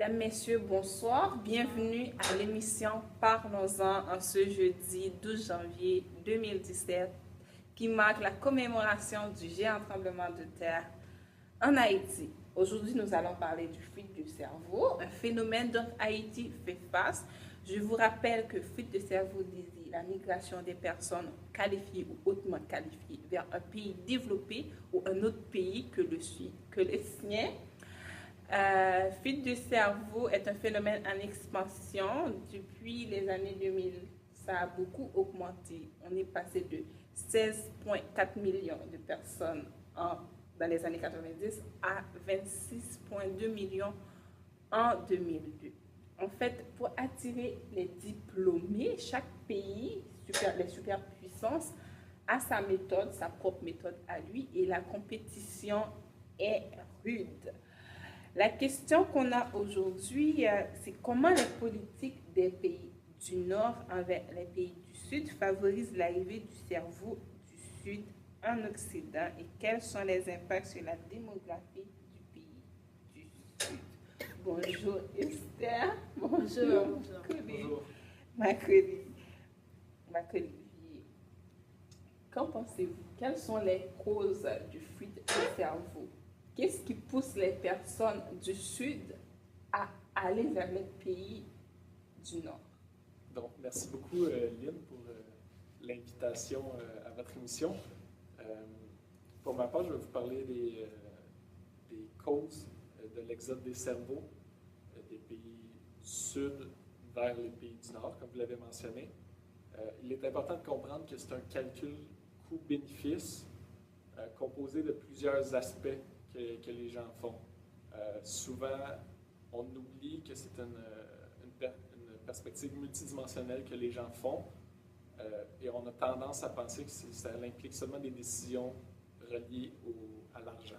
Mesdames, Messieurs, bonsoir. Bienvenue à l'émission Parlons-en en ce jeudi 12 janvier 2017 qui marque la commémoration du géant tremblement de terre en Haïti. Aujourd'hui, nous allons parler du fuite de cerveau, un phénomène dont Haïti fait face. Je vous rappelle que fuite de cerveau désigne la migration des personnes qualifiées ou hautement qualifiées vers un pays développé ou un autre pays que le sien. Fuite de cerveau est un phénomène en expansion. Depuis les années 2000, ça a beaucoup augmenté. On est passé de 16,4 millions de personnes dans les années 90 à 26,2 millions en 2002. En fait, pour attirer les diplômés, chaque pays, les superpuissances, a sa méthode, sa propre méthode à lui, et la compétition est rude. La question qu'on a aujourd'hui, c'est comment les politiques des pays du Nord envers les pays du Sud favorisent l'arrivée du cerveau du Sud en Occident et quels sont les impacts sur la démographie du pays du Sud. Bonjour Esther. Bonjour. Bonjour. Ma collègue. Qu'en pensez-vous? Quelles sont les causes du fuite de cerveau? Qu'est-ce qui pousse les personnes du Sud à aller vers les pays du Nord? Donc, merci beaucoup, Lynn, pour l'invitation à votre émission. Pour ma part, je vais vous parler des causes de l'exode des cerveaux des pays du Sud vers les pays du Nord, comme vous l'avez mentionné. Il est important de comprendre que c'est un calcul coût-bénéfice composé de plusieurs aspects que les gens font. Souvent, on oublie que c'est une perspective multidimensionnelle que les gens font et on a tendance à penser que ça implique seulement des décisions reliées à l'argent.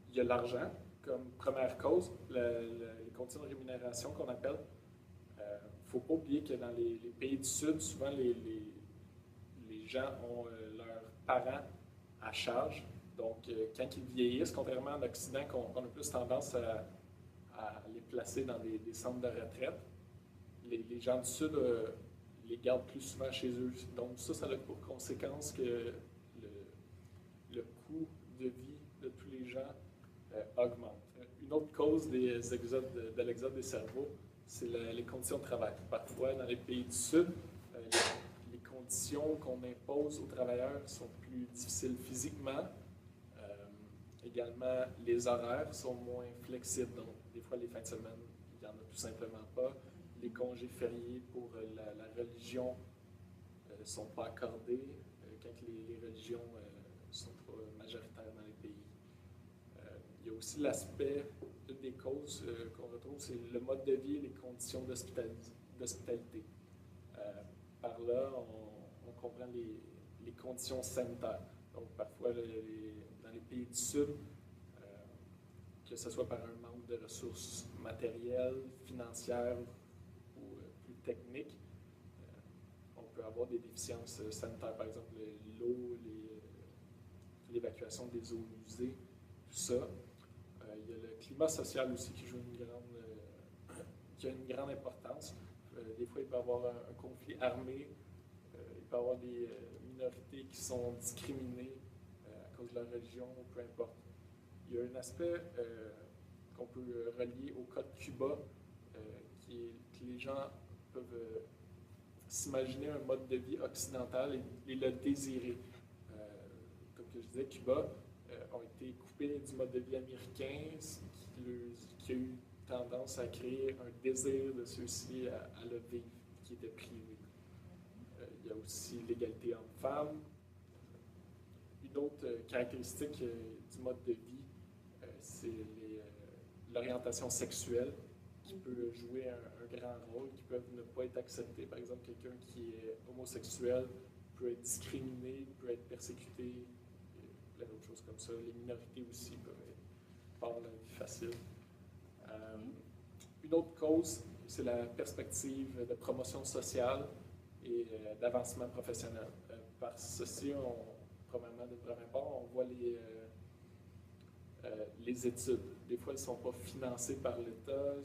Il y a l'argent comme première cause, les conditions de rémunération qu'on appelle. Il ne faut pas oublier que dans les pays du Sud, souvent les gens ont leurs parents à charge. Donc, quand ils vieillissent, contrairement en Occident, qu'on a plus tendance à les placer dans des centres de retraite, les gens du Sud les gardent plus souvent chez eux. Donc, ça a pour conséquence que le coût de vie de tous les gens augmente. Une autre cause de l'exode des cerveaux, c'est les conditions de travail. Parfois, dans les pays du Sud, les conditions qu'on impose aux travailleurs sont plus difficiles physiquement. Également, les horaires sont moins flexibles. Donc, des fois, les fins de semaine, il n'y en a tout simplement pas. Les congés fériés pour la religion ne sont pas accordés quand les religions sont pas majoritaires dans les pays. Il y a aussi l'aspect, une des causes qu'on retrouve, c'est le mode de vie et les conditions d'hospitalité. Par là, on comprend les conditions sanitaires. Donc, parfois, dans les pays du Sud, que ce soit par un manque de ressources matérielles, financières ou plus techniques, on peut avoir des déficiences sanitaires, par exemple l'eau, l'évacuation des eaux usées, tout ça. Il y a le climat social aussi qui joue qui a une grande importance. Des fois, il peut y avoir un conflit armé, il peut y avoir des minorités qui sont discriminées à cause de leur religion, peu importe. Il y a un aspect qu'on peut relier au cas de Cuba, que les gens peuvent s'imaginer un mode de vie occidental et le désirer. Comme je disais, Cuba ont été coupés du mode de vie américain, qui a eu tendance à créer un désir de ceux-ci à le vivre, qui était privé. Il y a aussi l'égalité hommes-femmes. Une autre caractéristique du mode de vie, c'est l'orientation sexuelle qui peut jouer un grand rôle, qui peuvent ne pas être acceptées. Par exemple, quelqu'un qui est homosexuel peut être discriminé, peut être persécuté, plein d'autres choses comme ça. Les minorités aussi peuvent pas avoir la vie facile. Une autre cause, c'est la perspective de promotion sociale et d'avancement professionnel. Par ceci, probablement de première part, on voit les études. Des fois, elles ne sont pas financées par l'État,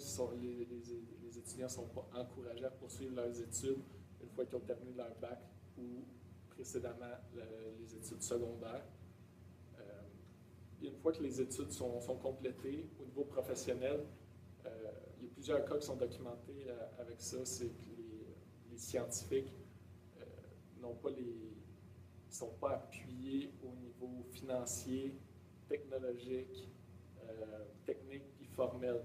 les étudiants ne sont pas encouragés à poursuivre leurs études une fois qu'ils ont terminé leur bac ou précédemment les études secondaires. Une fois que les études sont complétées au niveau professionnel, il y a plusieurs cas qui sont documentés avec ça. C'est que les scientifiques ne sont pas appuyés au niveau financier, technologique, technique et formel.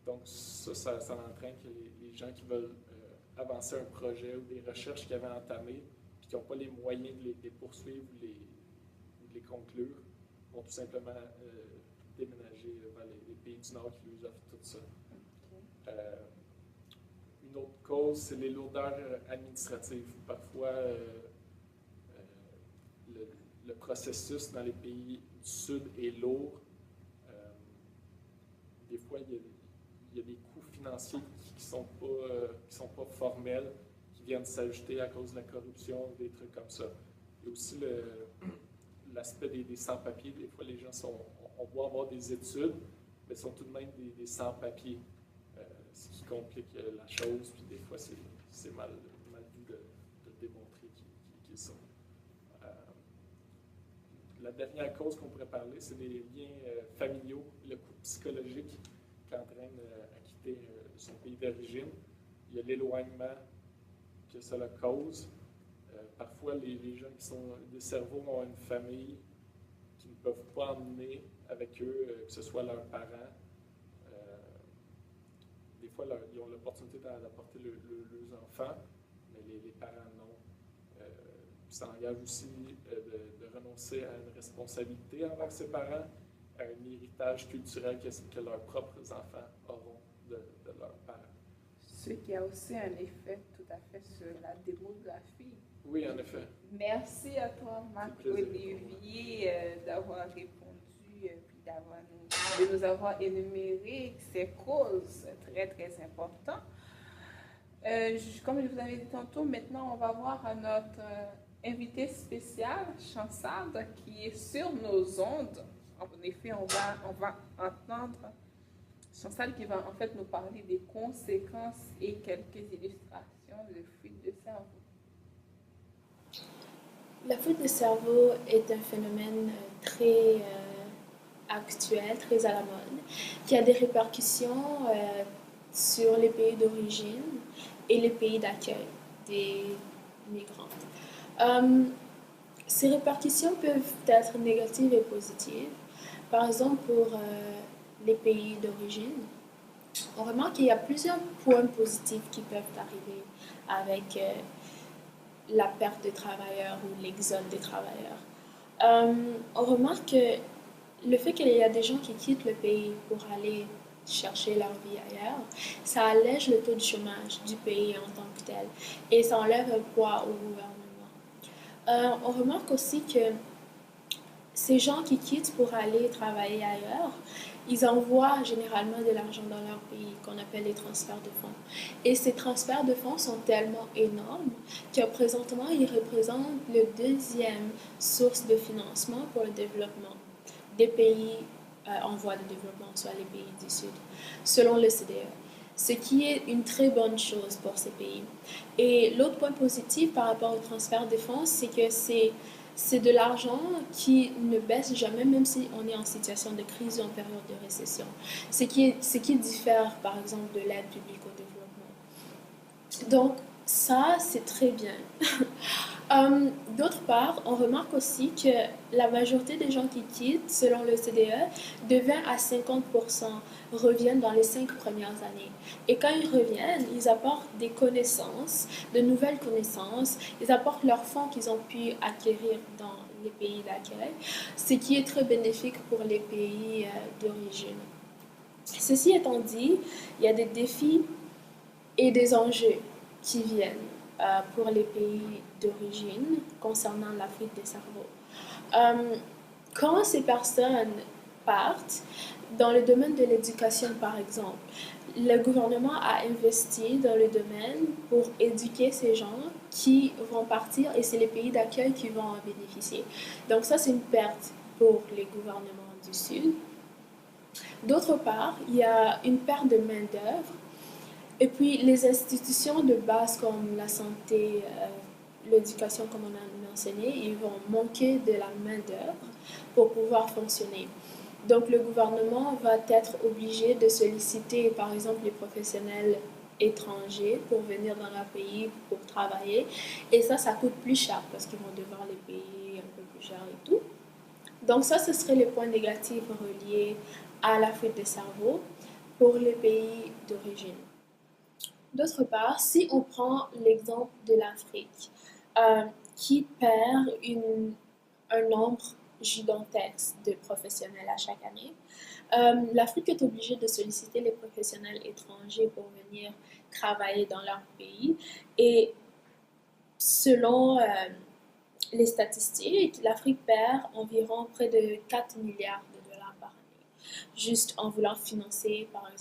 Donc ça entraîne que les gens qui veulent avancer un projet ou des recherches qu'ils avaient entamées et qui n'ont pas les moyens de les poursuivre ou de les conclure, vont tout simplement déménager vers les pays du Nord qui leur offrent tout ça. Une autre cause, c'est les lourdeurs administratives. Parfois, le processus dans les pays du Sud est lourd. Des fois, il y a des coûts financiers qui ne sont pas formels, qui viennent s'ajouter à cause de la corruption, des trucs comme ça. Il y a aussi l'aspect des sans-papiers. Des fois, les gens on doit avoir des études, mais sont tout de même des sans-papiers, ce qui complique la chose. Puis des fois, c'est mal vu de démontrer qu'ils sont. La dernière cause qu'on pourrait parler, c'est les liens familiaux, le coût psychologique qui entraîne à quitter son pays d'origine. Il y a l'éloignement que cela cause. Parfois, les gens qui sont des cerveaux ont une famille qui ne peuvent pas emmener avec eux, que ce soit leurs parents. Des fois, ils ont l'opportunité d'apporter leurs enfants, mais les parents non. Ça engage aussi de renoncer à une responsabilité envers ses parents, à un héritage culturel que leurs propres enfants auront de leurs parents. Ce qui a aussi un effet tout à fait sur la démographie. Oui, en effet. Merci à toi, Marc-Olivier, d'avoir répondu et de nous avoir énuméré ces causes très, très importantes. Comme je vous avais dit tantôt, maintenant, on va voir notre invité spécial, Chansade, qui est sur nos ondes. En effet, on va entendre Chansade qui va en fait nous parler des conséquences et quelques illustrations de fuite de cerveau. La fuite de cerveau est un phénomène très actuel, très à la mode, qui a des répercussions sur les pays d'origine et les pays d'accueil des migrants. Ces répercussions peuvent être négatives et positives. Par exemple, pour les pays d'origine, on remarque qu'il y a plusieurs points positifs qui peuvent arriver avec la perte des travailleurs ou l'exode des travailleurs. On remarque que le fait qu'il y a des gens qui quittent le pays pour aller chercher leur vie ailleurs, ça allège le taux de chômage du pays en tant que tel et ça enlève un poids au gouvernement. On remarque aussi que ces gens qui quittent pour aller travailler ailleurs, ils envoient généralement de l'argent dans leur pays, qu'on appelle les transferts de fonds. Et ces transferts de fonds sont tellement énormes que présentement, ils représentent le deuxième source de financement pour le développement des pays en voie de développement, soit les pays du Sud, selon l'OCDE. Ce qui est une très bonne chose pour ces pays. Et l'autre point positif par rapport au transfert de fonds, c'est que c'est de l'argent qui ne baisse jamais, même si on est en situation de crise ou en période de récession. Ce qui diffère, par exemple, de l'aide publique au développement. Donc, ça, c'est très bien. D'autre part, on remarque aussi que la majorité des gens qui quittent, selon l'OCDE, de 20 à 50% reviennent dans les 5 premières années. Et quand ils reviennent, ils apportent des connaissances, de nouvelles connaissances, ils apportent leurs fonds qu'ils ont pu acquérir dans les pays d'accueil, ce qui est très bénéfique pour les pays d'origine. Ceci étant dit, il y a des défis et des enjeux qui viennent pour les pays d'origine concernant la fuite des cerveaux. Quand ces personnes partent, dans le domaine de l'éducation par exemple, le gouvernement a investi dans le domaine pour éduquer ces gens qui vont partir et c'est les pays d'accueil qui vont en bénéficier. Donc ça, c'est une perte pour les gouvernements du Sud. D'autre part, il y a une perte de main-d'œuvre. Et puis, les institutions de base comme la santé, l'éducation, comme on a mentionné, ils vont manquer de la main-d'œuvre pour pouvoir fonctionner. Donc, le gouvernement va être obligé de solliciter, par exemple, les professionnels étrangers pour venir dans leur pays pour travailler. Et ça coûte plus cher parce qu'ils vont devoir les payer un peu plus cher et tout. Donc, ça, ce serait les points négatifs reliés à la fuite des cerveaux pour les pays d'origine. D'autre part, si on prend l'exemple de l'Afrique, qui perd un nombre gigantesque de professionnels à chaque année, l'Afrique est obligée de solliciter les professionnels étrangers pour venir travailler dans leur pays. Et selon les statistiques, l'Afrique perd environ près de 4 milliards de dollars par année, juste en voulant financer, par exemple,